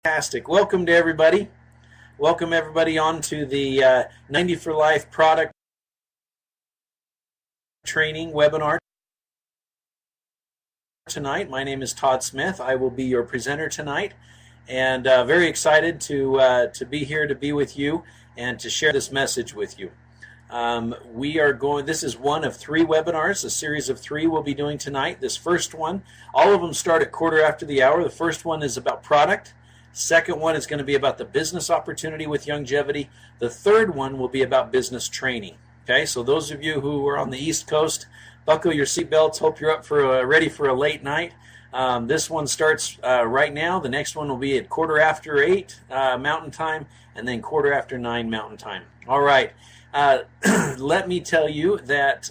Fantastic. Welcome to everybody. Welcome everybody on to the 90 for Life product training webinar tonight. My name is Todd Smith. I will be your presenter tonight, and very excited to be here to be with you and to share this message with you. This is one of three webinars, a series of three we'll be doing tonight. This first one, all of them start at quarter after the hour. The first one is about product. Second one is going to be about the business opportunity with Youngevity. The third one will be about business training. Okay, so those of you who are on the East Coast, buckle your seatbelts. Hope you're up for ready for a late night. This one starts right now. The next one will be at quarter after 8 Mountain Time, and then quarter after 9 Mountain Time. All right. Let me tell you that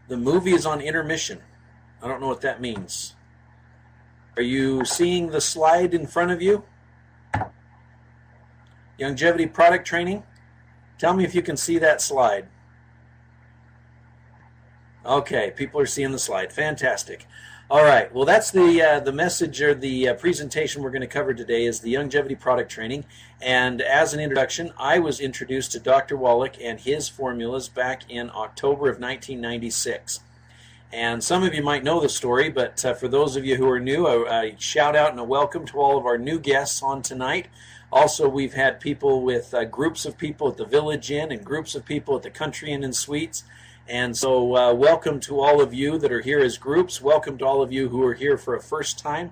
the movie is on intermission. I don't know what that means. Are you seeing the slide in front of you? Youngevity product training? Tell me if you can see that slide. Okay, people are seeing the slide. Fantastic. All right, well, that's the message or the presentation we're going to cover today is the Youngevity product training. And as an introduction, I was introduced to Dr. Wallach and his formulas back in October of 1996. And some of you might know the story, but for those of you who are new, a shout out and a welcome to all of our new guests on tonight. Also, we've had people with groups of people at the Village Inn and groups of people at the Country Inn and Suites. And so welcome to all of you that are here as groups. Welcome to all of you who are here for a first time.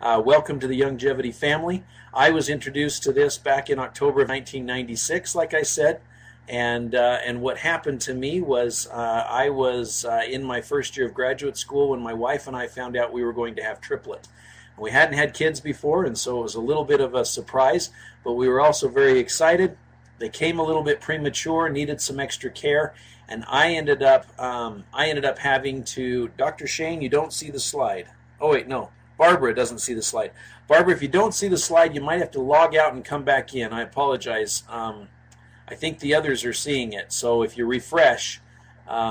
Welcome to the Youngevity family. I was introduced to this back in October of 1996, like I said. And what happened to me was I was in my first year of graduate school when my wife and I found out we were going to have triplets. We hadn't had kids before, and so it was a little bit of a surprise, but we were also very excited. They came a little bit premature, needed some extra care, and I ended up having to, Dr. Shane, you don't see the slide. Oh wait, no, Barbara doesn't see the slide. Barbara, if you don't see the slide, you might have to log out and come back in. I apologize. I think the others are seeing it, so if you refresh,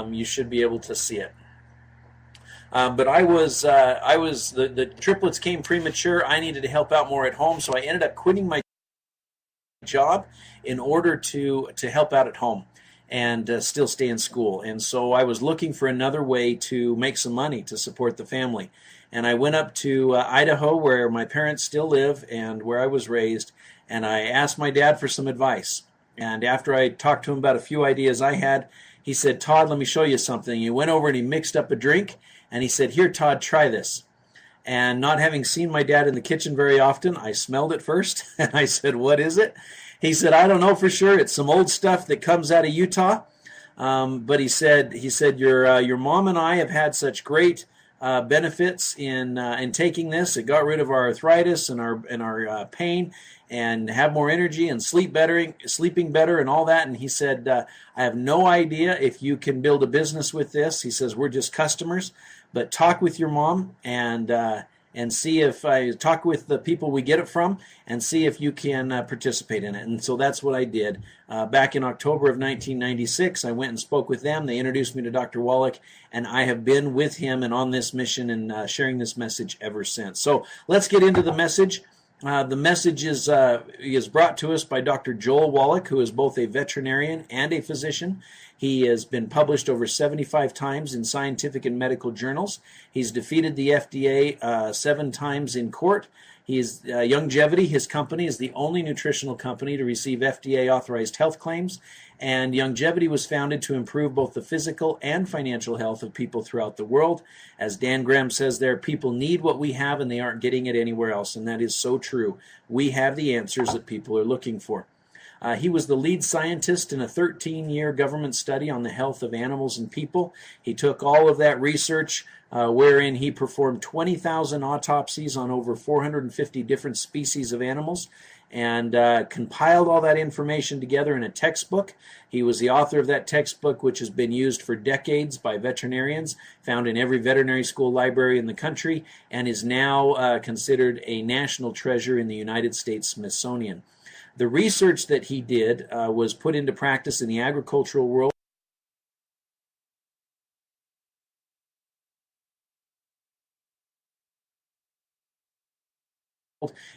you should be able to see it. But the triplets came premature. I needed to help out more at home, so I ended up quitting my job in order to help out at home and still stay in school. And so I was looking for another way to make some money to support the family. And I went up to Idaho, where my parents still live and where I was raised, and I asked my dad for some advice. And after I talked to him about a few ideas I had, he said, "Todd, let me show you something." He went over and he mixed up a drink, and he said, "Here, Todd, try this." And not having seen my dad in the kitchen very often, I smelled it first, and I said, "What is it?" He said, "I don't know for sure. It's some old stuff that comes out of Utah." But he said, your mom and I have had such great benefits in taking this. It got rid of our arthritis and our pain, and have more energy and sleeping better and all that. And he said, "I have no idea if you can build a business with this." He says, "We're just customers, but talk with your mom and see if I talk with the people we get it from and see if you can participate in it." And so that's what I did. Back in October of 1996, I went and spoke with them. They introduced me to Dr. Wallach, and I have been with him and on this mission and sharing this message ever since. So let's get into the message. The message is brought to us by Dr. Joel Wallach, who is both a veterinarian and a physician. He has been published over 75 times in scientific and medical journals. He's defeated the FDA 7 times in court. Youngevity, his company, is the only nutritional company to receive FDA-authorized health claims, and Youngevity was founded to improve both the physical and financial health of people throughout the world. As Dan Graham says there, people need what we have and they aren't getting it anywhere else, and that is so true. We have the answers that people are looking for. He was the lead scientist in a 13-year government study on the health of animals and people. He took all of that research, wherein he performed 20,000 autopsies on over 450 different species of animals, and compiled all that information together in a textbook. He was the author of that textbook, which has been used for decades by veterinarians, found in every veterinary school library in the country, and is now considered a national treasure in the United States Smithsonian. The research that he did was put into practice in the agricultural world.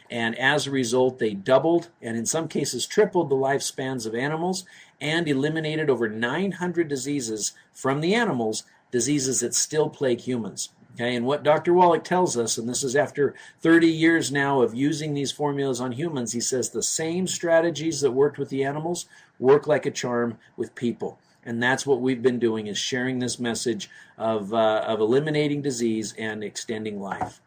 and as a result, they doubled and in some cases tripled the lifespans of animals and eliminated over 900 diseases from the animals, diseases that still plague humans. Okay, and what Dr. Wallach tells us, and this is after 30 years now of using these formulas on humans, he says the same strategies that worked with the animals work like a charm with people. And that's what we've been doing, is sharing this message of eliminating disease and extending life.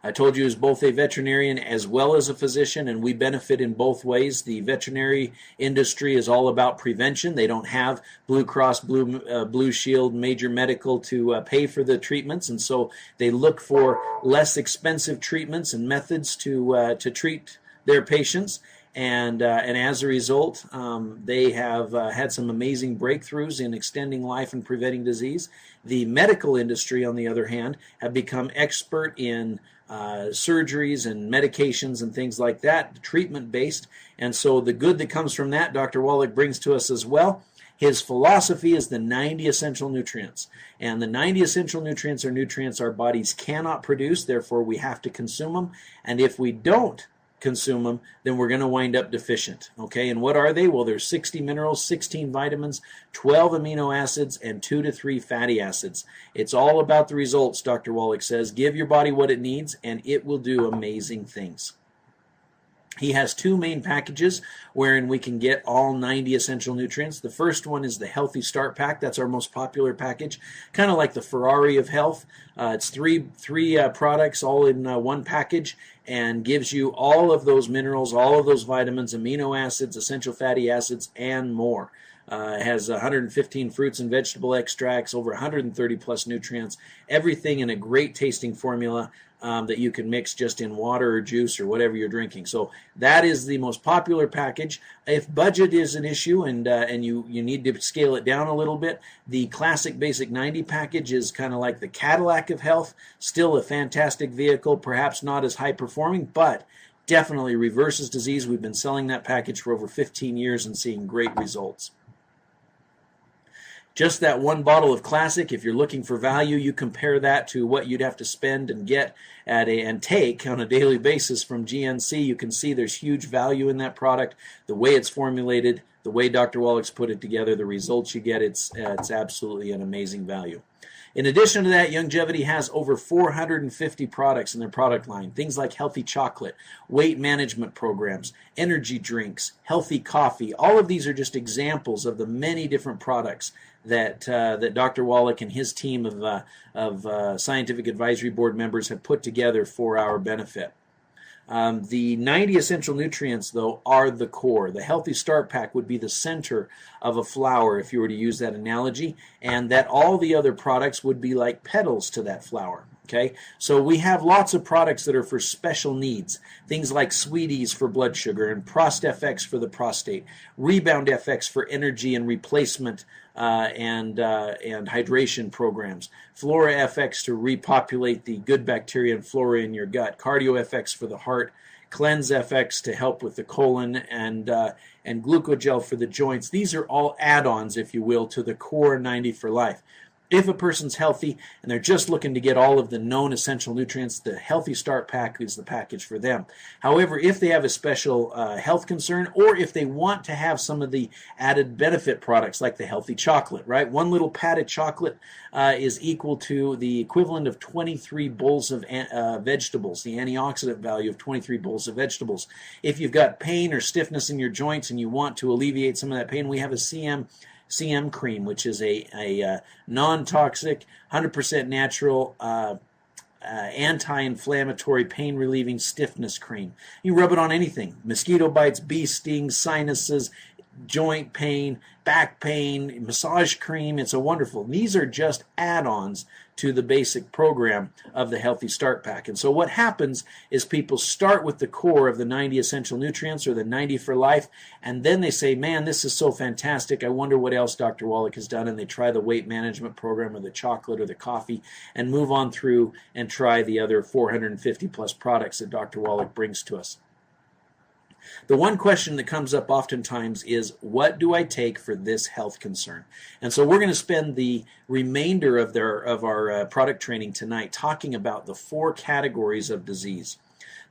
I told you as both a veterinarian as well as a physician, and we benefit in both ways. The veterinary industry is all about prevention. They don't have Blue Cross, Blue Shield, major medical to pay for the treatments, and so they look for less expensive treatments and methods to treat their patients. And as a result, they have had some amazing breakthroughs in extending life and preventing disease. The medical industry, on the other hand, have become expert in surgeries and medications and things like that, treatment-based. And so the good that comes from that, Dr. Wallach brings to us as well. His philosophy is the 90 essential nutrients. And the 90 essential nutrients are nutrients our bodies cannot produce, therefore we have to consume them. And if we don't consume them, then we're going to wind up deficient. Okay, and what are they? Well, there's 60 minerals, 16 vitamins, 12 amino acids, and 2 to 3 fatty acids. It's all about the results, Dr. Wallach says. Give your body what it needs, and it will do amazing things. He has two main packages wherein we can get all 90 essential nutrients. The first one is the Healthy Start Pack. That's our most popular package, kind of like the Ferrari of health. It's three products all in one package, and gives you all of those minerals, all of those vitamins, amino acids, essential fatty acids, and more. It has 115 fruits and vegetable extracts, over 130 plus nutrients, everything in a great tasting formula that you can mix just in water or juice or whatever you're drinking. So that is the most popular package. If budget is an issue and you need to scale it down a little bit, the Classic Basic 90 package is kind of like the Cadillac of health, still a fantastic vehicle, perhaps not as high performing, but definitely reverses disease. We've been selling that package for over 15 years and seeing great results. Just that one bottle of Classic, if you're looking for value, you compare that to what you'd have to spend and get and take on a daily basis from GNC. You can see there's huge value in that product. The way it's formulated, the way Dr. Wallach's put it together, the results you get, it's absolutely an amazing value. In addition to that, Youngevity has over 450 products in their product line. Things like healthy chocolate, weight management programs, energy drinks, healthy coffee. All of these are just examples of the many different products that Dr. Wallach and his team of scientific advisory board members have put together for our benefit. The 90 essential nutrients, though, are the core. The Healthy Start Pack would be the center of a flower, if you were to use that analogy, and that all the other products would be like petals to that flower. Okay, so we have lots of products that are for special needs, things like Sweeties for blood sugar and ProstFX for the prostate, Rebound FX for energy and replacement and hydration programs, Flora FX to repopulate the good bacteria and flora in your gut, Cardio FX for the heart, Cleanse FX to help with the colon, and Glucogel for the joints. These are all add-ons, if you will, to the core 90 for life. If a person's healthy and they're just looking to get all of the known essential nutrients, the Healthy Start Pack is the package for them. However, if they have a special health concern, or if they want to have some of the added benefit products like the Healthy Chocolate, right? One little pat of chocolate is equal to the equivalent of 23 bowls of vegetables, the antioxidant value of 23 bowls of vegetables. If you've got pain or stiffness in your joints and you want to alleviate some of that pain, we have a CM cream, which is a non-toxic, 100% natural, anti-inflammatory, pain-relieving stiffness cream. You rub it on anything: mosquito bites, bee stings, sinuses, joint pain, back pain, massage cream. It's a wonderful. These are just add-ons to the basic program of the Healthy Start Pack. And so what happens is people start with the core of the 90 essential nutrients, or the 90 for life, and then they say, man, this is so fantastic. I wonder what else Dr. Wallach has done. And they try the weight management program or the chocolate or the coffee and move on through and try the other 450 plus products that Dr. Wallach brings to us. The one question that comes up oftentimes is, what do I take for this health concern? And so we're going to spend the remainder of our product training tonight talking about the 4 categories of disease.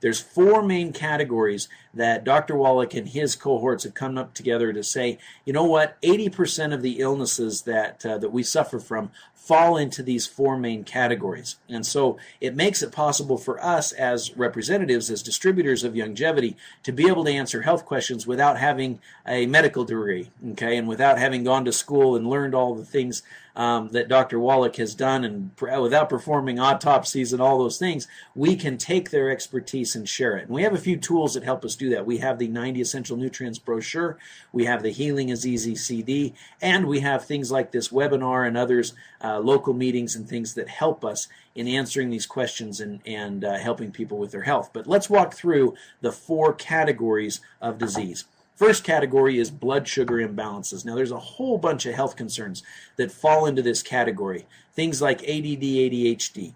There's 4 main categories that Dr. Wallach and his cohorts have come up together to say, you know what, 80% of the illnesses that we suffer from fall into these 4 main categories. And so it makes it possible for us as representatives, as distributors of Youngevity, to be able to answer health questions without having a medical degree, okay, and without having gone to school and learned all the things that Dr. Wallach has done, and without performing autopsies and all those things. We can take their expertise and share it. And we have a few tools that help us do that. We have the 90 Essential Nutrients brochure, we have the Healing is Easy CD, and we have things like this webinar and others, local meetings and things that help us in answering these questions and helping people with their health. But let's walk through the 4 categories of disease. First category is blood sugar imbalances. Now, there's a whole bunch of health concerns that fall into this category. Things like ADD, ADHD,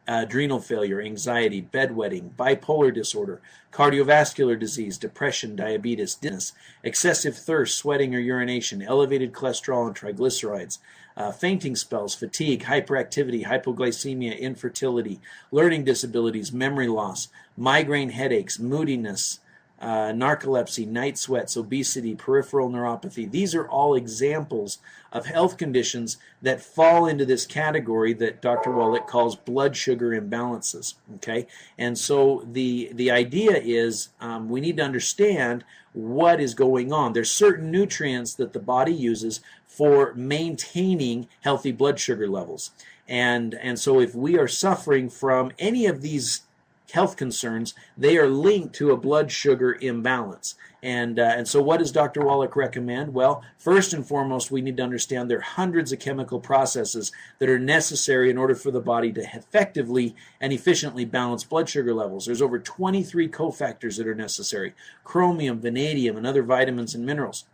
adrenal failure, anxiety, bedwetting, bipolar disorder, cardiovascular disease, depression, diabetes, dizziness, excessive thirst, sweating or urination, elevated cholesterol and triglycerides, fainting spells, fatigue, hyperactivity, hypoglycemia, infertility, learning disabilities, memory loss, migraine headaches, moodiness, narcolepsy, night sweats, obesity, peripheral neuropathy. These are all examples of health conditions that fall into this category that Dr. Wallach calls blood sugar imbalances. Okay, and so the idea is we need to understand what is going on. There's certain nutrients that the body uses for maintaining healthy blood sugar levels, and so if we are suffering from any of these health concerns, they are linked to a blood sugar imbalance. And so what does Dr. Wallach recommend? Well, first and foremost, we need to understand there are hundreds of chemical processes that are necessary in order for the body to effectively and efficiently balance blood sugar levels. There's over 23 cofactors that are necessary: chromium, vanadium, and other vitamins and minerals.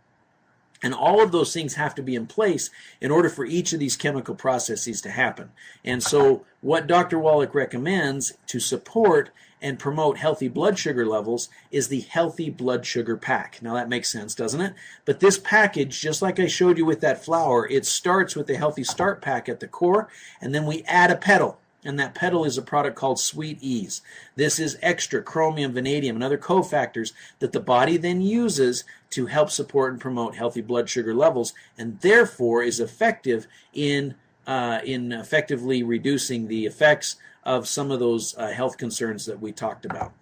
And all of those things have to be in place in order for each of these chemical processes to happen. And so what Dr. Wallach recommends to support and promote healthy blood sugar levels is the Healthy Blood Sugar Pack. Now that makes sense, doesn't it? But this package, just like I showed you with that flower, it starts with the Healthy Start Pack at the core, and then we add a pedal. And that pedal is a product called Sweet Ease. This is extra chromium, vanadium, and other cofactors that the body then uses to help support and promote healthy blood sugar levels, and therefore is effective in effectively reducing the effects of some of those health concerns that we talked about.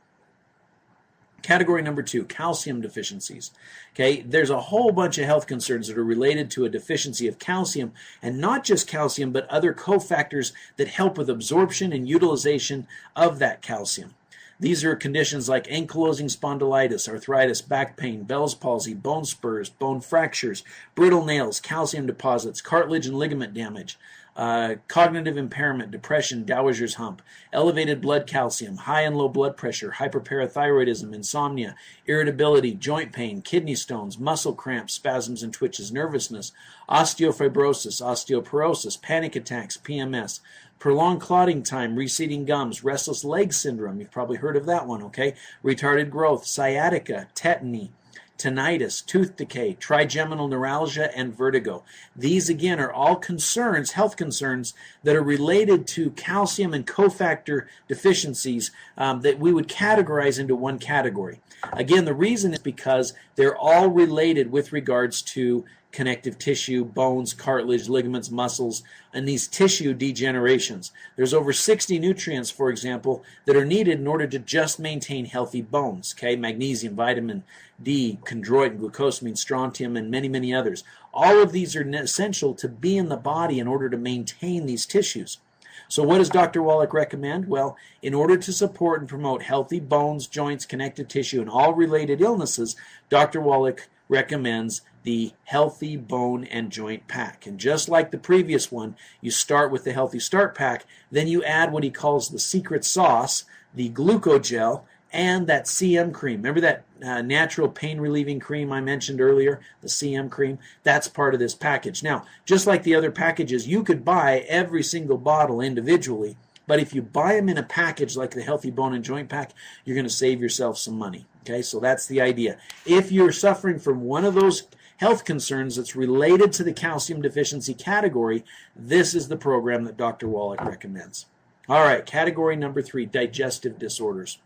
Category number 2, calcium deficiencies. Okay, there's a whole bunch of health concerns that are related to a deficiency of calcium, and not just calcium, but other cofactors that help with absorption and utilization of that calcium. These are conditions like ankylosing spondylitis, arthritis, back pain, Bell's palsy, bone spurs, bone fractures, brittle nails, calcium deposits, cartilage and ligament damage, cognitive impairment, depression, Dowager's hump, elevated blood calcium, high and low blood pressure, hyperparathyroidism, insomnia, irritability, joint pain, kidney stones, muscle cramps, spasms and twitches, nervousness, osteofibrosis, osteoporosis, panic attacks, PMS, prolonged clotting time, receding gums, restless leg syndrome, you've probably heard of that one, okay? Retarded growth, sciatica, tetany, tinnitus, tooth decay, trigeminal neuralgia, and vertigo. These, again, are all concerns, health concerns, that are related to calcium and cofactor deficiencies that we would categorize into one category. Again, the reason is because they're all related with regards to connective tissue, bones, cartilage, ligaments, muscles, and these tissue degenerations. There's over 60 nutrients, for example, that are needed in order to just maintain healthy bones. Okay, magnesium, vitamin D, chondroitin, glucosamine, strontium, and many, many others. All of these are essential to be in the body in order to maintain these tissues. So what does Dr. Wallach recommend? Well, in order to support and promote healthy bones, joints, connective tissue, and all related illnesses, Dr. Wallach recommends the Healthy Bone and Joint Pack. And just like the previous one, you start with the Healthy Start Pack, then you add what he calls the secret sauce, the glucogel, and that CM cream. Remember that natural pain-relieving cream I mentioned earlier, the CM cream? That's part of this package. Now, just like the other packages, you could buy every single bottle individually, But if you buy them in a package like the Healthy Bone and Joint Pack, you're going to save yourself some money. Okay, so that's the idea. If you're suffering from one of those health concerns that's related to the calcium deficiency category, this is the program that Dr. Wallach recommends. All right, category number 3, digestive disorders.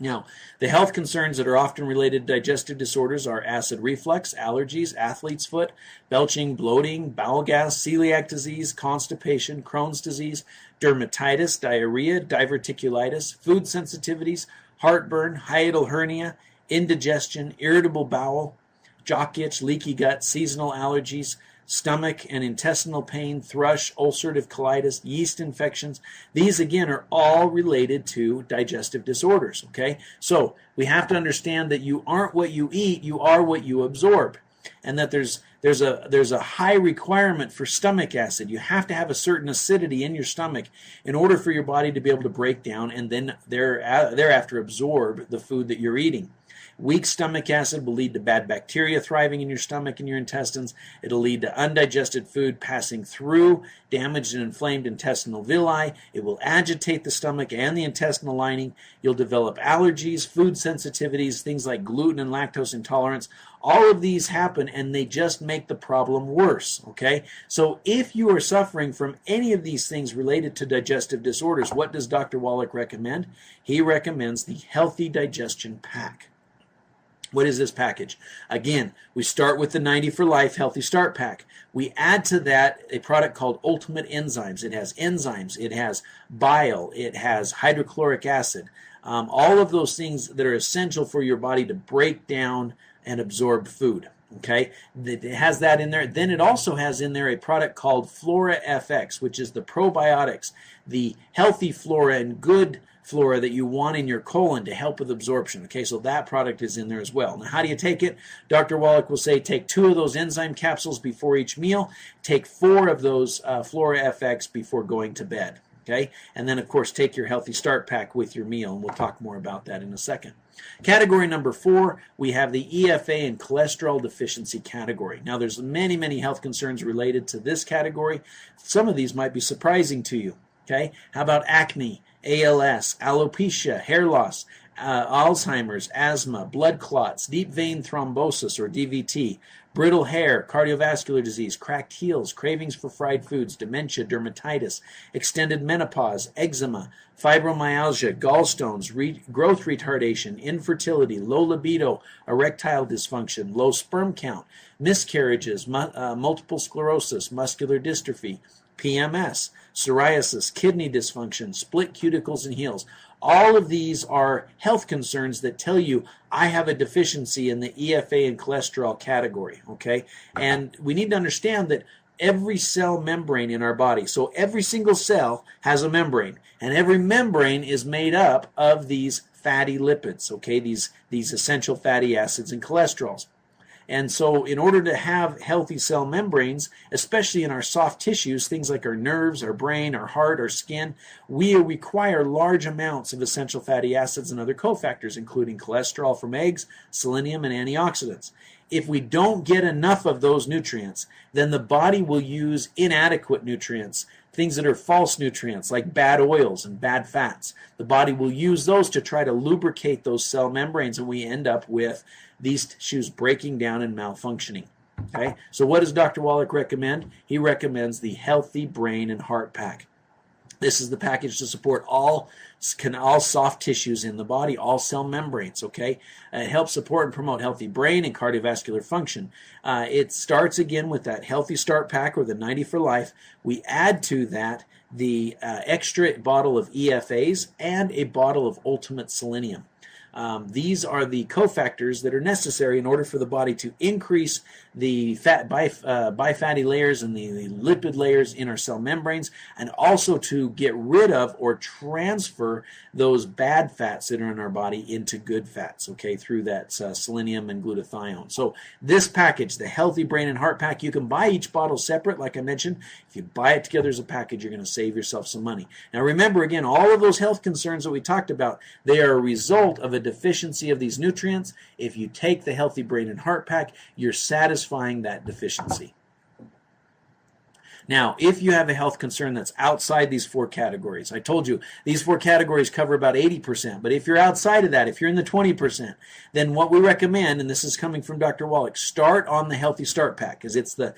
Now, the health concerns that are often related to digestive disorders are acid reflux, allergies, athlete's foot, belching, bloating, bowel gas, celiac disease, constipation, Crohn's disease, dermatitis, diarrhea, diverticulitis, food sensitivities, heartburn, hiatal hernia, indigestion, irritable bowel, jock itch, leaky gut, seasonal allergies, stomach and intestinal pain, thrush, ulcerative colitis, yeast infections. These, again, are all related to digestive disorders, okay? So we have to understand that you aren't what you eat, you are what you absorb, and that there's a high requirement for stomach acid. You have to have a certain acidity in your stomach in order for your body to be able to break down and then thereafter absorb the food that you're eating. Weak stomach acid will lead to bad bacteria thriving in your stomach and your intestines. It'll lead to undigested food passing through damaged and inflamed intestinal villi. It will agitate the stomach and the intestinal lining. You'll develop allergies, food sensitivities, things like gluten and lactose intolerance. All of these happen and they just make the problem worse, okay? So if you are suffering from any of these things related to digestive disorders, what does Dr. Wallach recommend? He recommends the Healthy Digestion Pack. What is this package? Again, we start with the 90 for Life Healthy Start Pack. We add to that a product called Ultimate Enzymes. It has enzymes, it has bile, it has hydrochloric acid, all of those things that are essential for your body to break down and absorb food. Okay, it has that in there. Then it also has in there a product called Flora FX, which is the probiotics, the healthy flora and good flora that you want in your colon to help with absorption. Okay, so that product is in there as well. Now, how do you take it? Dr. Wallach will say take 2 of those enzyme capsules before each meal, take 4 of those Flora FX before going to bed. Okay, and then of course take your Healthy Start Pack with your meal, and we'll talk more about that in a second. Category number 4, we have the EFA and cholesterol deficiency category. Now there's many health concerns related to this category. Some of these might be surprising to you. Okay, how about acne, ALS, alopecia, hair loss, Alzheimer's, asthma, blood clots, deep vein thrombosis or DVT, brittle hair, cardiovascular disease, cracked heels, cravings for fried foods, dementia, dermatitis, extended menopause, eczema, fibromyalgia, gallstones, growth retardation, infertility, low libido, erectile dysfunction, low sperm count, miscarriages, multiple sclerosis, muscular dystrophy, PMS, psoriasis, kidney dysfunction, split cuticles and heels. All of these are health concerns that tell you I have a deficiency in the EFA and cholesterol category, okay? And we need to understand that every cell membrane in our body, so every single cell has a membrane, and every membrane is made up of these fatty lipids, okay? These essential fatty acids and cholesterols. And so in order to have healthy cell membranes, especially in our soft tissues, things like our nerves, our brain, our heart, our skin, we require large amounts of essential fatty acids and other cofactors, including cholesterol from eggs, selenium, and antioxidants. If we don't get enough of those nutrients, then the body will use inadequate nutrients, things that are false nutrients like bad oils and bad fats. The body will use those to try to lubricate those cell membranes, and we end up with these tissues breaking down and malfunctioning. Okay, so what does Dr. Wallach recommend? He recommends the Healthy Brain and Heart Pack. This is the package to support all soft tissues in the body, all cell membranes, okay? It helps support and promote healthy brain and cardiovascular function. It starts again with that Healthy Start Pack or the 90 for Life. We add to that the extra bottle of EFAs and a bottle of Ultimate Selenium. These are the cofactors that are necessary in order for the body to increase the bifatty layers and the lipid layers in our cell membranes, and also to get rid of or transfer those bad fats that are in our body into good fats, okay, through that selenium and glutathione. So this package, the Healthy Brain and Heart Pack, you can buy each bottle separate, like I mentioned. If you buy it together as a package, you're going to save yourself some money. Now remember, again, all of those health concerns that we talked about, they are a result of a deficiency of these nutrients. If you take the Healthy Brain and Heart Pack, you're satisfying that deficiency. Now, if you have a health concern that's outside these 4 categories, I told you these 4 categories cover about 80%, but if you're outside of that, if you're in the 20%, then what we recommend, and this is coming from Dr. Wallach, start on the Healthy Start Pack, because it's the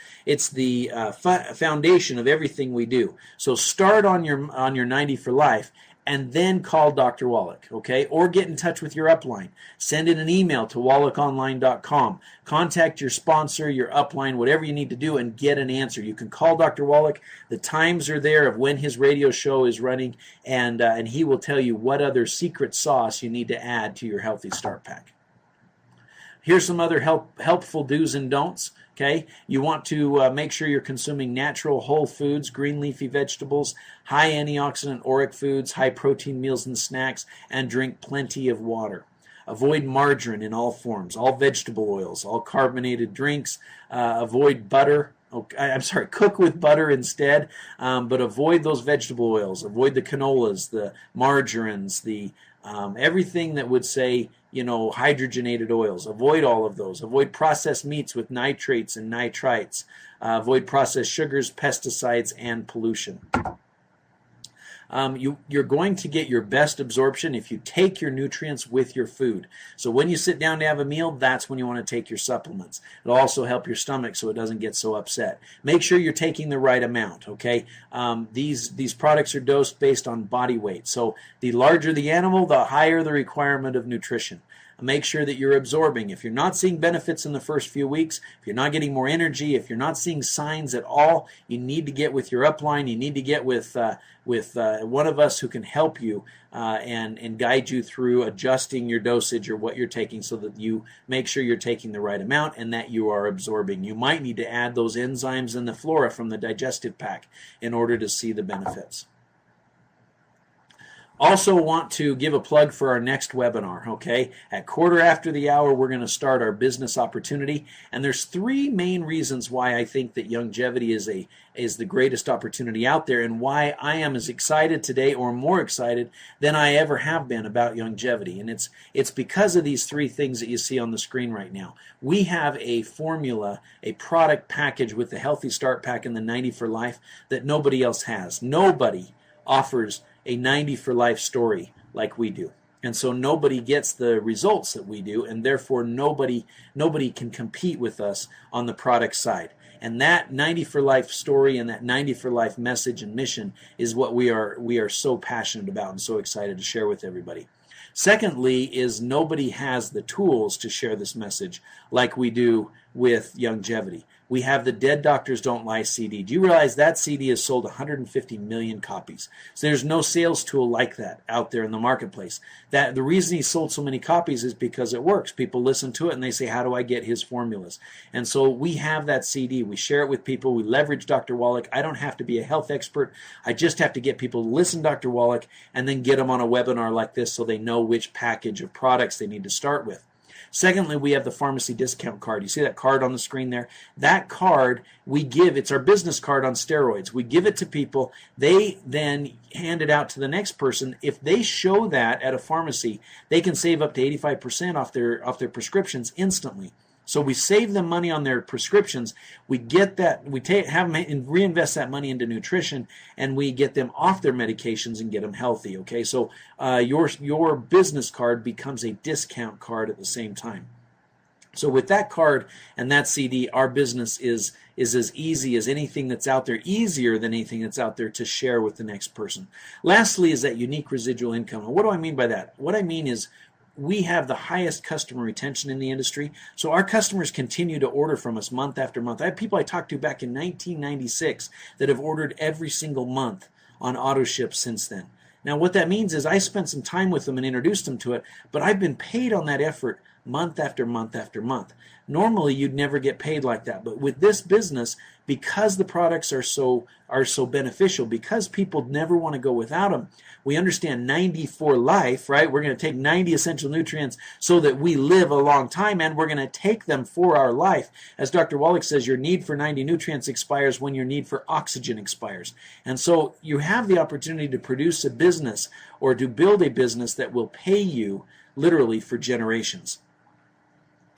foundation of everything we do. So start on your 90 for life, and then call Dr. Wallach, okay? Or get in touch with your upline. Send in an email to wallachonline.com. Contact your sponsor, your upline, whatever you need to do, and get an answer. You can call Dr. Wallach. The times are there of when his radio show is running, and he will tell you what other secret sauce you need to add to your Healthy Start Pack. Here's some other helpful do's and don'ts. Okay, you want to make sure you're consuming natural whole foods, green leafy vegetables, high antioxidant auric foods, high protein meals and snacks, and drink plenty of water. Avoid margarine in all forms, all vegetable oils, all carbonated drinks. Avoid butter. Cook with butter instead, but avoid those vegetable oils. Avoid the canolas, the margarines, the everything that would say, hydrogenated oils. Avoid all of those. Avoid processed meats with nitrates and nitrites. Avoid processed sugars, pesticides, and pollution. You're going to get your best absorption if you take your nutrients with your food. So when you sit down to have a meal, that's when you want to take your supplements. It'll also help your stomach so it doesn't get so upset. Make sure you're taking the right amount, okay? These products are dosed based on body weight. So the larger the animal, the higher the requirement of nutrition. Make sure that you're absorbing. If you're not seeing benefits in the first few weeks, if you're not getting more energy, if you're not seeing signs at all, you need to get with your upline. You need to get with one of us who can help you and guide you through adjusting your dosage or what you're taking so that you make sure you're taking the right amount and that you are absorbing. You might need to add those enzymes in the flora from the digestive pack in order to see the benefits. Also want to give a plug for our next webinar, okay? At 1:15, we're going to start our business opportunity, and there's 3 main reasons why I think that Youngevity is the greatest opportunity out there, and why I am as excited today or more excited than I ever have been about Youngevity. And it's because of these 3 things that you see on the screen right now. We have a formula, a product package with the Healthy Start Pack and the 90 for Life that nobody else has. Nobody offers a 90 for life story like we do. And so nobody gets the results that we do, and therefore nobody can compete with us on the product side. And that 90 for life story and that 90 for life message and mission is what we are so passionate about and so excited to share with everybody. Secondly is nobody has the tools to share this message like we do with Youngevity. We have the Dead Doctors Don't Lie CD. Do you realize that CD has sold 150 million copies? So there's no sales tool like that out there in the marketplace. The reason he sold so many copies is because it works. People listen to it and they say, how do I get his formulas? And so we have that CD. We share it with people. We leverage Dr. Wallach. I don't have to be a health expert. I just have to get people to listen to Dr. Wallach and then get them on a webinar like this so they know which package of products they need to start with. Secondly, we have the pharmacy discount card. You see that card on the screen there? That card we give, it's our business card on steroids. We give it to people. They then hand it out to the next person. If they show that at a pharmacy, they can save up to 85% off their prescriptions instantly. So we save them money on their prescriptions. We get that, have them reinvest that money into nutrition, and we get them off their medications and get them healthy. Okay, so your business card becomes a discount card at the same time. So with that card and that CD, our business is as easy as anything that's out there, easier than anything that's out there to share with the next person. Lastly is that unique residual income. And what do I mean by that? What I mean is we have the highest customer retention in the industry, so our customers continue to order from us month after month. I have people I talked to back in 1996 that have ordered every single month on auto ship since then. Now what that means is I spent some time with them and introduced them to it, but I've been paid on that effort month after month after month. Normally you'd never get paid like that, but with this business, because the products are so beneficial, because people never want to go without them, we understand 90 for life, right? We're going to take 90 essential nutrients so that we live a long time, and we're going to take them for our life. As Dr. Wallach says, your need for 90 nutrients expires when your need for oxygen expires. And so you have the opportunity to produce a business or to build a business that will pay you literally for generations.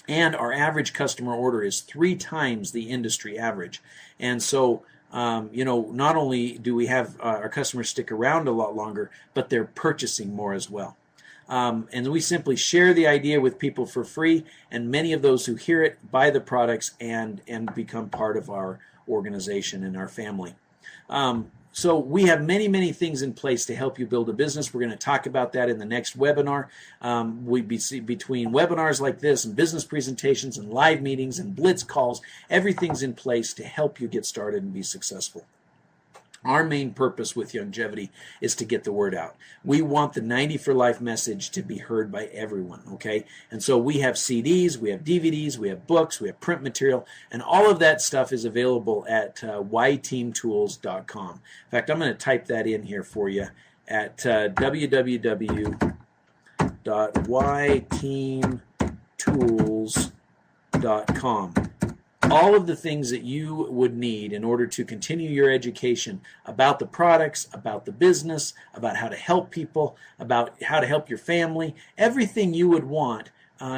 And our average customer order is 3 times the industry average. And so not only do we have our customers stick around a lot longer, but they're purchasing more as well. And we simply share the idea with people for free, and many of those who hear it buy the products and become part of our organization and our family. So we have many, many things in place to help you build a business. We're going to talk about that in the next webinar. Between webinars like this and business presentations and live meetings and blitz calls, everything's in place to help you get started and be successful. Our main purpose with Youngevity is to get the word out. We want the 90 for Life message to be heard by everyone, okay? And so we have CDs, we have DVDs, we have books, we have print material, and all of that stuff is available at yteamtools.com. In fact, I'm going to type that in here for you at www.yteamtools.com. All of the things that you would need in order to continue your education about the products, about the business, about how to help people, about how to help your family, everything you would want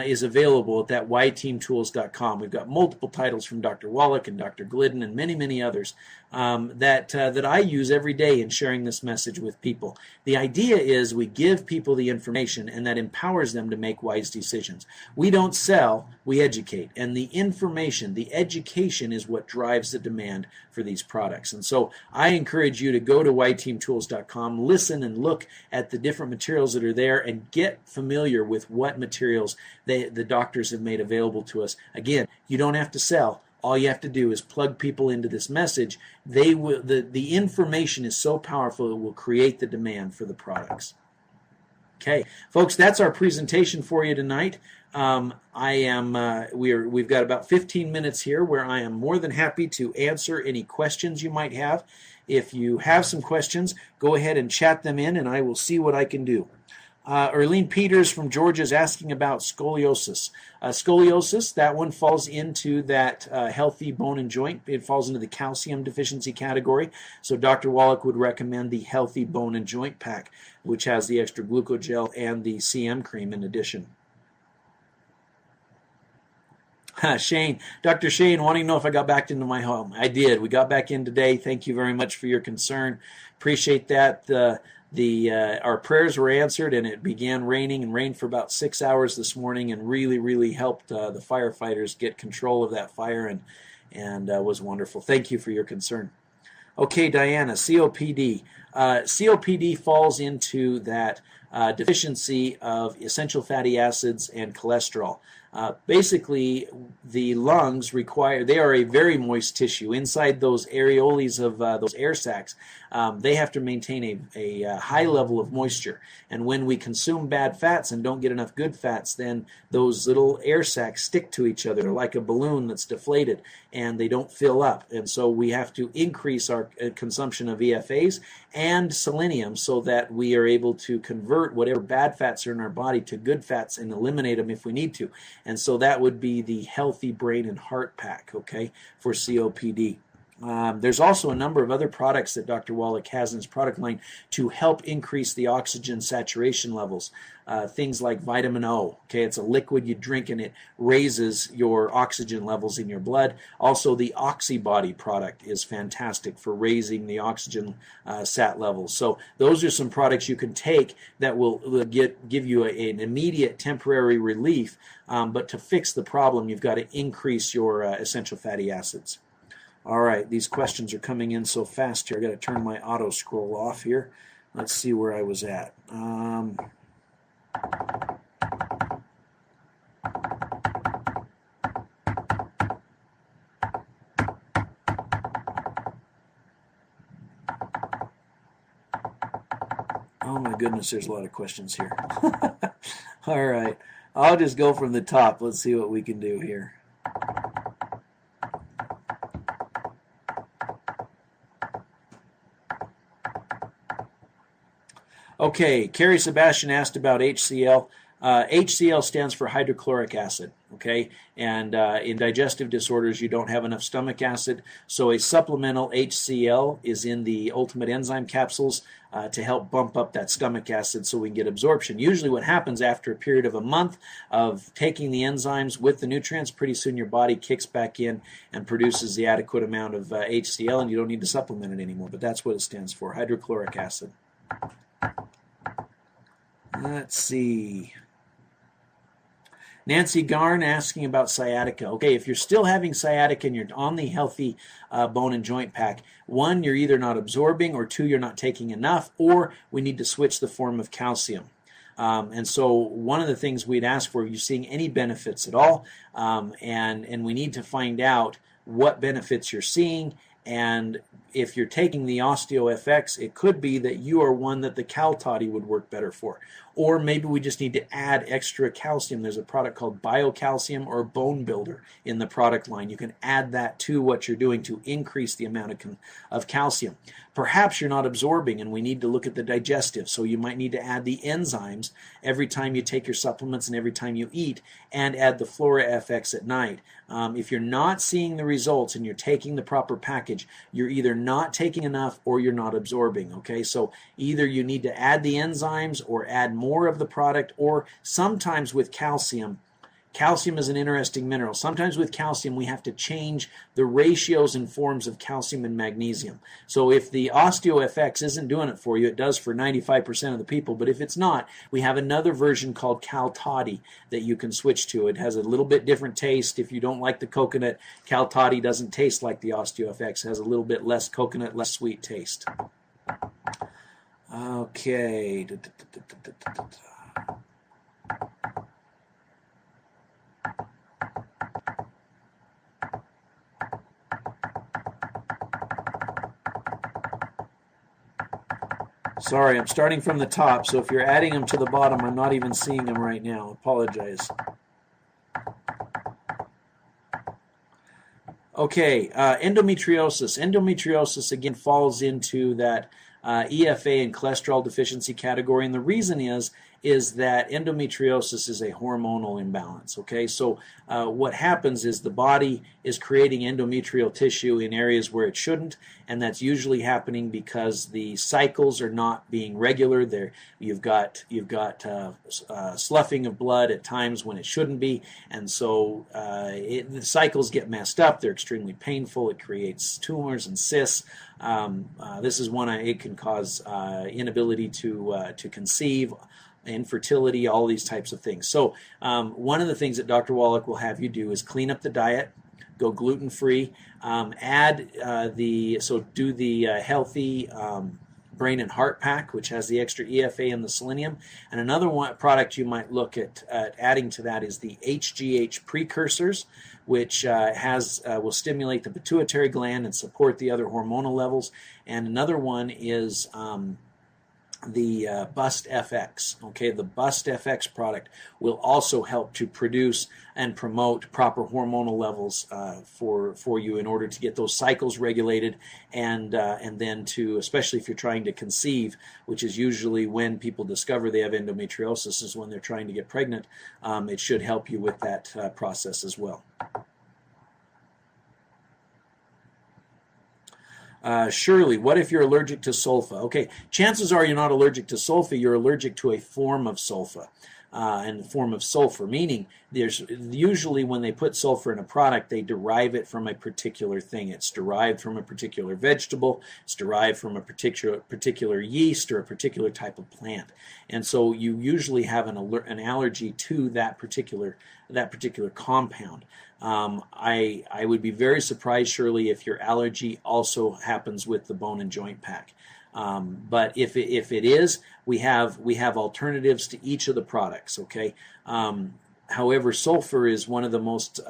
is available at that yteamtools.com. We've got multiple titles from Dr. Wallach and Dr. Glidden and many, many others that I use every day in sharing this message with people. The idea is we give people the information, and that empowers them to make wise decisions. We don't sell, we educate. And the information, the education is what drives the demand for these products. And so I encourage you to go to yteamtools.com, listen and look at the different materials that are there, and get familiar with what materials the doctors have made available to us. Again, you don't have to sell. All you have to do is plug people into this message. The information is so powerful it will create the demand for the products. Okay, folks, that's our presentation for you tonight. We've got about 15 minutes here where I am more than happy to answer any questions you might have. If you have some questions, go ahead and chat them in, and I will see what I can do. Erlene Peters from Georgia is asking about scoliosis. Scoliosis, that one falls into that healthy bone and joint. It falls into the calcium deficiency category. So Dr. Wallach would recommend the Healthy Bone and Joint Pack, which has the extra glucogel and the CM cream in addition. Shane, Dr. Shane, wanting to know if I got back into my home. I did. We got back in today. Thank you very much for your concern. Appreciate that. Our prayers were answered, and it began raining, and rained for about 6 hours this morning, and really helped the firefighters get control of that fire, and was wonderful. Thank you for your concern. Okay, Diana, COPD. COPD falls into that deficiency of essential fatty acids and cholesterol. Basically, the lungs they are a very moist tissue. Inside those areoles of those air sacs, they have to maintain a high level of moisture. And when we consume bad fats and don't get enough good fats, then those little air sacs stick to each other like a balloon that's deflated, and they don't fill up. And so we have to increase our consumption of EFAs and selenium so that we are able to convert whatever bad fats are in our body to good fats and eliminate them if we need to. And so that would be the Healthy Brain and Heart Pack, okay, for COPD. There's also a number of other products that Dr. Wallach has in his product line to help increase the oxygen saturation levels. Things like vitamin O. Okay, it's a liquid you drink and it raises your oxygen levels in your blood. Also, the Oxybody product is fantastic for raising the oxygen sat levels. So those are some products you can take that will give you an immediate temporary relief. But to fix the problem, you've got to increase your essential fatty acids. All right, these questions are coming in so fast here. I got to turn my auto scroll off here. Let's see where I was at. Oh my goodness, there's a lot of questions here. All right, I'll just go from the top. Let's see what we can do here. Okay, Carrie Sebastian asked about HCl. HCl stands for hydrochloric acid, okay? And in digestive disorders, you don't have enough stomach acid, so a supplemental HCl is in the Ultimate Enzyme capsules to help bump up that stomach acid so we can get absorption. Usually what happens after a period of a month of taking the enzymes with the nutrients, pretty soon your body kicks back in and produces the adequate amount of HCl, and you don't need to supplement it anymore, but that's what it stands for, hydrochloric acid. Let's see. Nancy Garn asking about sciatica. Okay, if you're still having sciatica and you're on the healthy bone and joint pack, one, you're either not absorbing, or two, you're not taking enough, or we need to switch the form of calcium. And so one of the things we'd ask for, are you seeing any benefits at all? And we need to find out what benefits you're seeing. And if you're taking the OsteoFX, it could be that you are one that the Cal Toddy would work better for. Or maybe we just need to add extra calcium. There's a product called BioCalcium or Bone Builder in the product line. You can add that to what you're doing to increase the amount of calcium. Perhaps you're not absorbing, and we need to look at the digestive. So you might need to add the enzymes every time you take your supplements and every time you eat, and add the Flora FX at night. If you're not seeing the results and you're taking the proper package, you're either not taking enough or you're not absorbing, okay? So either you need to add the enzymes or add more of the product, or sometimes with calcium, calcium is an interesting mineral. Sometimes with calcium we have to change the ratios and forms of calcium and magnesium. So if the OsteoFX isn't doing it for you, it does for 95% of the people, but if it's not, we have another version called Cal Toddy that you can switch to. It has a little bit different taste. If you don't like the coconut, Cal Toddy doesn't taste like the OsteoFX. It has a little bit less coconut, less sweet taste. Okay. Sorry, I'm starting from the top, so if you're adding them to the bottom, I'm not even seeing them right now. Apologize. Okay, endometriosis. Endometriosis, again, falls into that EFA and cholesterol deficiency category, and the reason is that endometriosis is a hormonal imbalance, okay? So what happens is the body is creating endometrial tissue in areas where it shouldn't, and that's usually happening because the cycles are not being regular. You've got sloughing of blood at times when it shouldn't be, and so the cycles get messed up. They're extremely painful. It creates tumors and cysts. This is one. It can cause inability to conceive, infertility, all these types of things. So one of the things that Dr. Wallach will have you do is clean up the diet, go gluten-free, do the healthy brain and heart pack, which has the extra EFA and the selenium. And another product you might look at adding to that is the HGH precursors, which will stimulate the pituitary gland and support the other hormonal levels. And another one is the Bust FX. Okay, the Bust FX product will also help to produce and promote proper hormonal levels for you in order to get those cycles regulated, and then to, especially if you're trying to conceive, which is usually when people discover they have endometriosis, is when they're trying to get pregnant. It should help you with that process as well. Shirley, what if you're allergic to sulfa? Okay, chances are you're not allergic to sulfa, you're allergic to a form of sulfa. And the form of sulfur, meaning there's usually when they put sulfur in a product, they derive it from a particular thing. It's derived from a particular vegetable, it's derived from a particular yeast or a particular type of plant. And so you usually have an allergy to that particular compound. I would be very surprised, Shirley, if your allergy also happens with the bone and joint pack. But if it is, we have alternatives to each of the products. Okay. However, sulfur is one of the most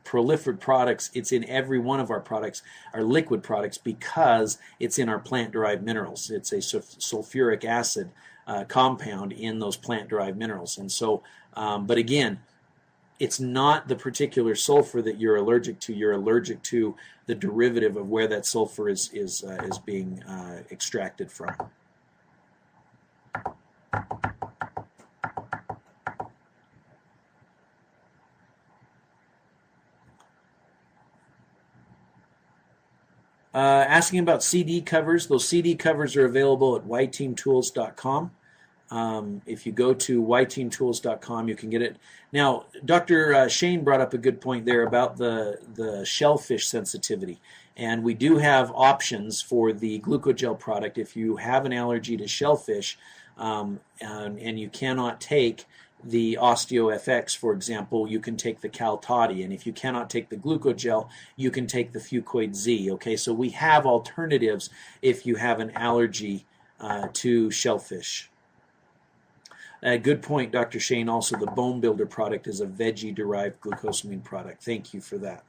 proliferate products. It's in every one of our products, our liquid products, because it's in our plant-derived minerals. It's a sulfuric acid compound in those plant-derived minerals. And so, but again, it's not the particular sulfur that you're allergic to. You're allergic to the derivative of where that sulfur is being extracted from. Asking about CD covers. Those CD covers are available at yteamtools.com. If you go to yteamtools.com, you can get it. Now, Dr. Shane brought up a good point there about the shellfish sensitivity. And we do have options for the glucogel product if you have an allergy to shellfish and you cannot take the OsteoFX, for example. You can take the Cal-Toddy, and if you cannot take the glucogel, you can take the Fucoid Z. Okay, so we have alternatives if you have an allergy to shellfish. Good point, Dr. Shane. Also, the Bone Builder product is a veggie-derived glucosamine product. Thank you for that.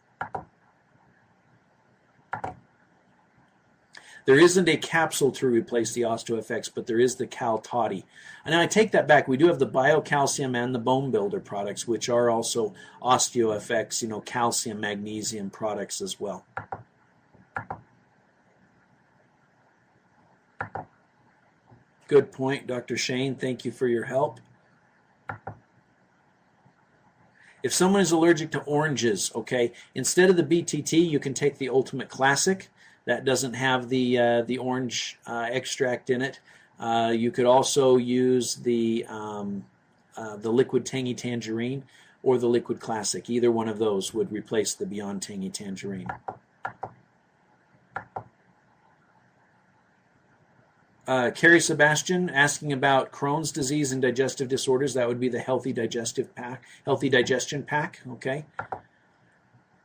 There isn't a capsule to replace the OsteoFX, but there is the Cal-Toddy. And I take that back. We do have the BioCalcium and the Bone Builder products, which are also OsteoFX, calcium, magnesium products as well. Good point, Dr. Shane. Thank you for your help. If someone is allergic to oranges, okay, instead of the BTT, you can take the Ultimate Classic. That doesn't have the orange extract in it. You could also use the liquid tangy tangerine or the liquid classic. Either one of those would replace the Beyond Tangy Tangerine. Carrie Sebastian asking about Crohn's disease and digestive disorders. That would be the Healthy Digestion Pack. Okay.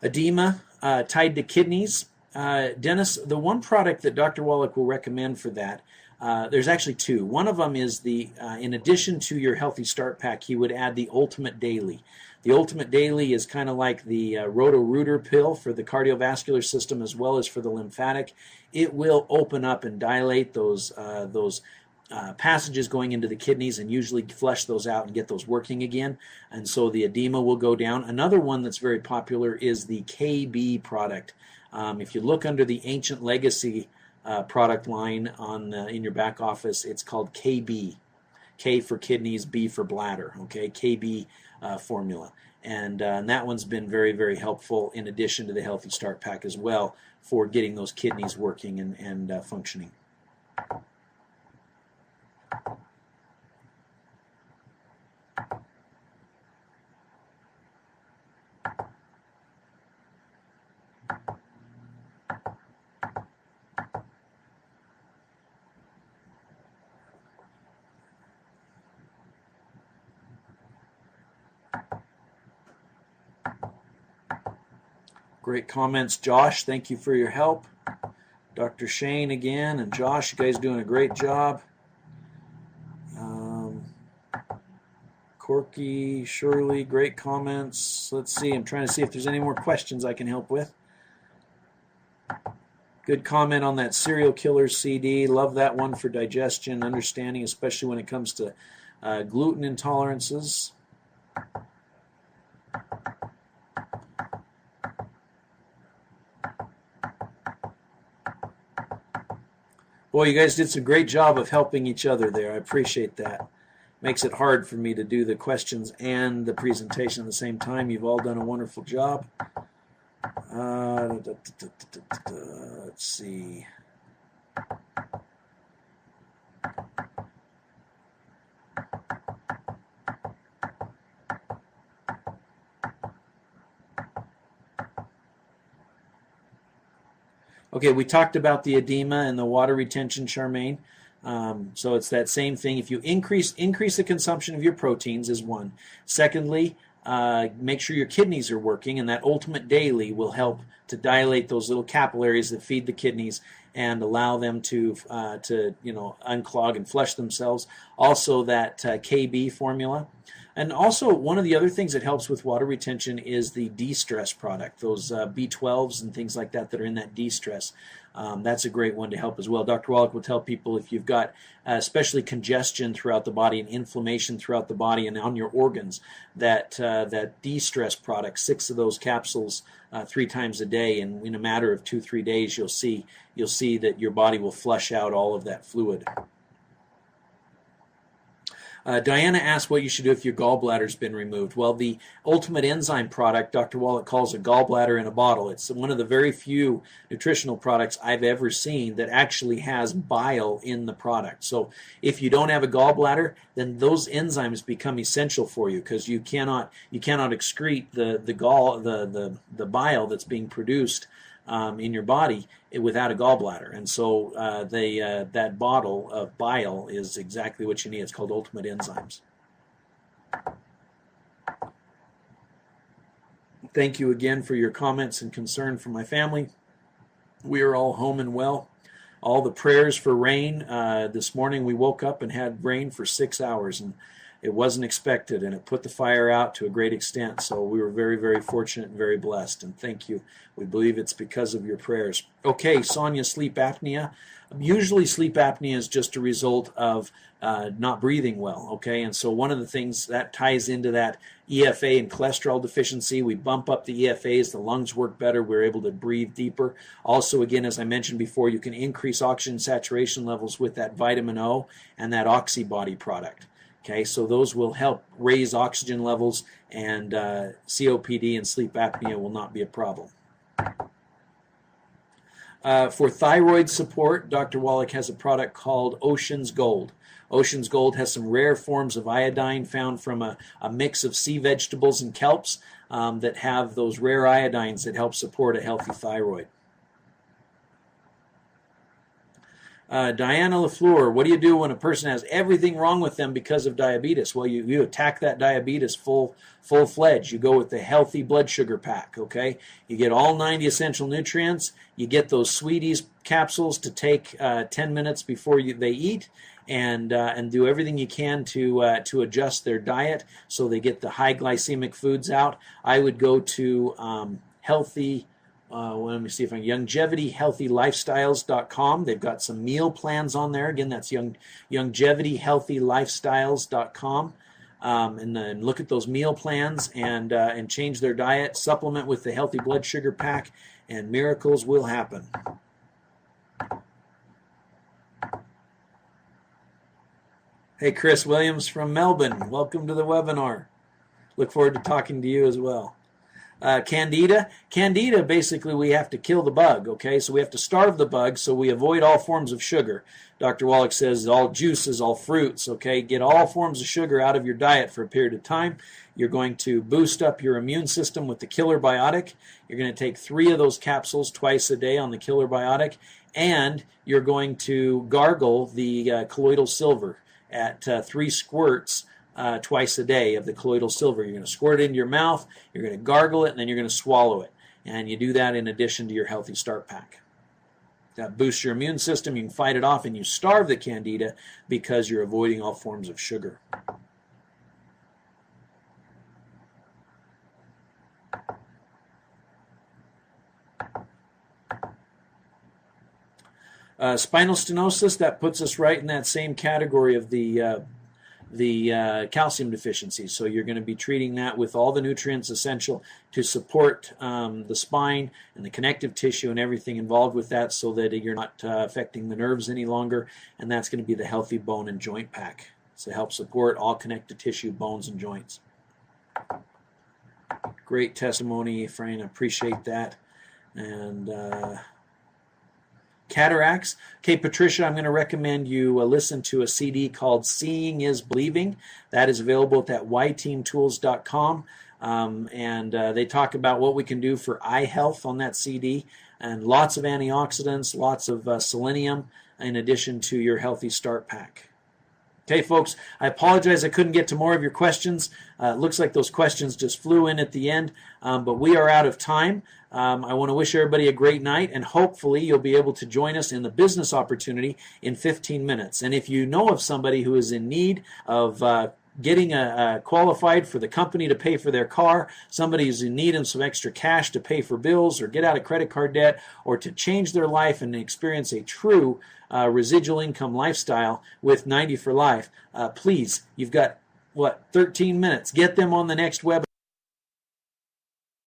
Edema tied to kidneys. Dennis, the one product that Dr. Wallach will recommend for that, there's actually two. One of them is in addition to your Healthy Start Pack, he would add the Ultimate Daily. The Ultimate Daily is kind of like the Roto-Rooter pill for the cardiovascular system as well as for the lymphatic. It will open up and dilate those passages going into the kidneys and usually flush those out and get those working again. And so the edema will go down. Another one that's very popular is the KB product. If you look under the Ancient Legacy product line in your back office, it's called KB. K for kidneys, B for bladder. Okay, KB formula. And that one's been very, very helpful in addition to the Healthy Start Pack as well for getting those kidneys working and functioning. Great comments, Josh. Thank you for your help. Dr. Shane again, and Josh, you guys doing a great job. Corky, Shirley, great comments. Let's see, I'm trying to see if there's any more questions I can help with. Good comment on that Serial Killers CD. Love that one for digestion, understanding, especially when it comes to gluten intolerances. Boy, you guys did some great job of helping each other there. I appreciate that. Makes it hard for me to do the questions and the presentation at the same time. You've all done a wonderful job. Let's see. Okay, we talked about the edema and the water retention, Charmaine. So it's that same thing. If you increase the consumption of your proteins is one. Secondly, make sure your kidneys are working, and that Ultimate Daily will help to dilate those little capillaries that feed the kidneys and allow them to unclog and flush themselves. Also, that KB formula. And also, one of the other things that helps with water retention is the de-stress product, those B12s and things like that are in that de-stress. That's a great one to help as well. Dr. Wallach will tell people if you've got especially congestion throughout the body and inflammation throughout the body and on your organs, that de-stress product, 6 of those capsules 3 times a day, and in a matter of 2-3 days, you'll see that your body will flush out all of that fluid. Diana asked what you should do if your gallbladder's been removed. Well, the Ultimate Enzyme product, Dr. Wallach calls a gallbladder in a bottle. It's one of the very few nutritional products I've ever seen that actually has bile in the product. So if you don't have a gallbladder, then those enzymes become essential for you, because you cannot excrete the bile that's being produced in your body without a gallbladder. And so that bottle of bile is exactly what you need. It's called Ultimate Enzymes. Thank you again for your comments and concern for my family. We are all home and well. All the prayers for rain. This morning we woke up and had rain for 6 hours, and it wasn't expected, and it put the fire out to a great extent. So we were very, very fortunate and very blessed, and thank you. We believe it's because of your prayers. Okay, Sonia, sleep apnea. Usually sleep apnea is just a result of not breathing well, okay? And so one of the things that ties into that EFA and cholesterol deficiency, we bump up the EFAs, the lungs work better, we're able to breathe deeper. Also, again, as I mentioned before, you can increase oxygen saturation levels with that vitamin O and that Oxybody product. Okay, so those will help raise oxygen levels, and COPD and sleep apnea will not be a problem. For thyroid support, Dr. Wallach has a product called Ocean's Gold. Ocean's Gold has some rare forms of iodine found from a mix of sea vegetables and kelps that have those rare iodines that help support a healthy thyroid. Diana LaFleur, what do you do when a person has everything wrong with them because of diabetes? Well, you attack that diabetes full-fledged. You go with the healthy blood sugar pack, okay? You get all 90 essential nutrients. You get those Sweeties capsules to take 10 minutes before they eat, and do everything you can to adjust their diet so they get the high glycemic foods out. I would go to healthy... let me see if I can. Youngevityhealthylifestyles.com. They've got some meal plans on there. Again, that's Youngevityhealthylifestyles.com. And then look at those meal plans and change their diet. Supplement with the healthy blood sugar pack, and miracles will happen. Hey, Chris Williams from Melbourne. Welcome to the webinar. Look forward to talking to you as well. Candida, basically we have to kill the bug, okay? So we have to starve the bug, so we avoid all forms of sugar. Dr. Wallach says all juices, all fruits, okay? Get all forms of sugar out of your diet for a period of time. You're going to boost up your immune system with the Killer Biotic. You're going to take 3 of those capsules twice a day on the Killer Biotic, and you're going to gargle the colloidal silver at 3 squirts twice a day of the colloidal silver. You're going to squirt it into your mouth, you're going to gargle it, and then you're going to swallow it. And you do that in addition to your Healthy Start Pack. That boosts your immune system, you can fight it off, and you starve the Candida because you're avoiding all forms of sugar. Spinal stenosis, that puts us right in that same category of the calcium deficiencies. So you're going to be treating that with all the nutrients essential to support the spine and the connective tissue and everything involved with that, so that you're not affecting the nerves any longer. And that's going to be the Healthy Bone and Joint Pack to help support all connective tissue, bones, and joints. Great testimony, Fran. I appreciate that. And cataracts. Okay, Patricia, I'm going to recommend you listen to a CD called Seeing is Believing. That is available at that yteamtools.com. And they talk about what we can do for eye health on that CD, and lots of antioxidants, lots of selenium, in addition to your Healthy Start Pack. Okay, folks, I apologize I couldn't get to more of your questions. It looks like those questions just flew in at the end, but we are out of time. I want to wish everybody a great night, and hopefully you'll be able to join us in the business opportunity in 15 minutes. And if you know of somebody who is in need of getting qualified for the company to pay for their car, somebody who's in need of some extra cash to pay for bills or get out of credit card debt, or to change their life and experience a true residual income lifestyle with 90 for Life, please, you've got, 13 minutes. Get them on the next webinar.